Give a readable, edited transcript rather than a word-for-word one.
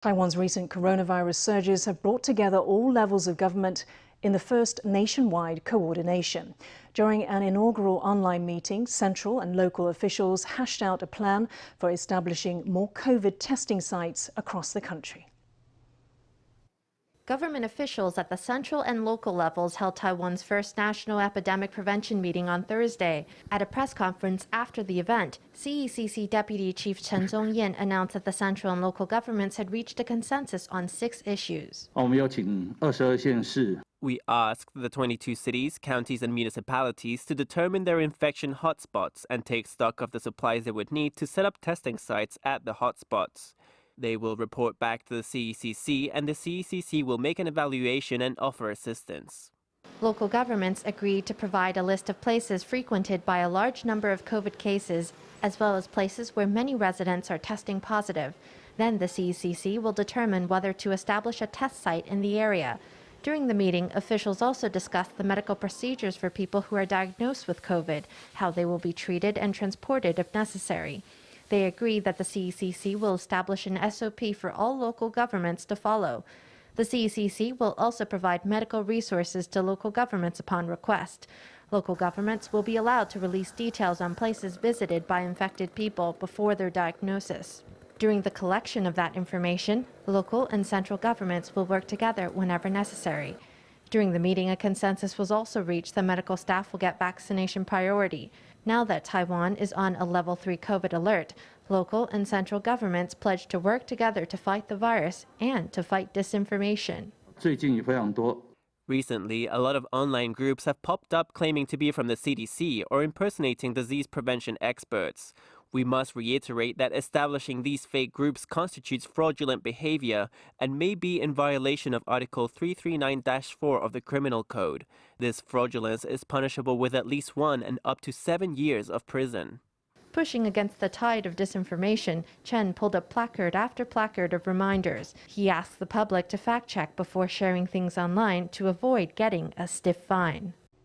Taiwan's recent coronavirus surges have brought together all levels of government in the first nationwide coordination. During an inaugural online meeting, central and local officials hashed out a plan for establishing more COVID testing sites across the country. Government officials at the central and local levels held Taiwan's first national epidemic prevention meeting on Thursday. At a press conference after the event, CECC Deputy Chief Chen Tsung-yen announced that the central and local governments had reached a consensus on 6 issues. We asked the 22 cities, counties and municipalities to determine their infection hotspots and take stock of the supplies they would need to set up testing sites at the hotspots. They will report back to the CECC, and the CECC will make an evaluation and offer assistance. Local governments agreed to provide a list of places frequented by a large number of COVID cases, as well as places where many residents are testing positive. Then the CECC will determine whether to establish a test site in the area. During the meeting, officials also discussed the medical procedures for people who are diagnosed with COVID, how they will be treated and transported if necessary. They agree that the CECC will establish an SOP for all local governments to follow. The CECC will also provide medical resources to local governments upon request. Local governments will be allowed to release details on places visited by infected people before their diagnosis. During the collection of that information, local and central governments will work together whenever necessary. During the meeting, a consensus was also reached that medical staff will get vaccination priority. Now that Taiwan is on a level 3 COVID alert, local and central governments pledged to work together to fight the virus and to fight disinformation. Recently, a lot of online groups have popped up claiming to be from the CDC or impersonating disease prevention experts. We must reiterate that establishing these fake groups constitutes fraudulent behavior and may be in violation of Article 339-4 of the Criminal Code. This fraudulence is punishable with at least 1 and up to 7 years of prison. Pushing against the tide of disinformation, Chen pulled up placard after placard of reminders. He asked the public to fact-check before sharing things online to avoid getting a stiff fine.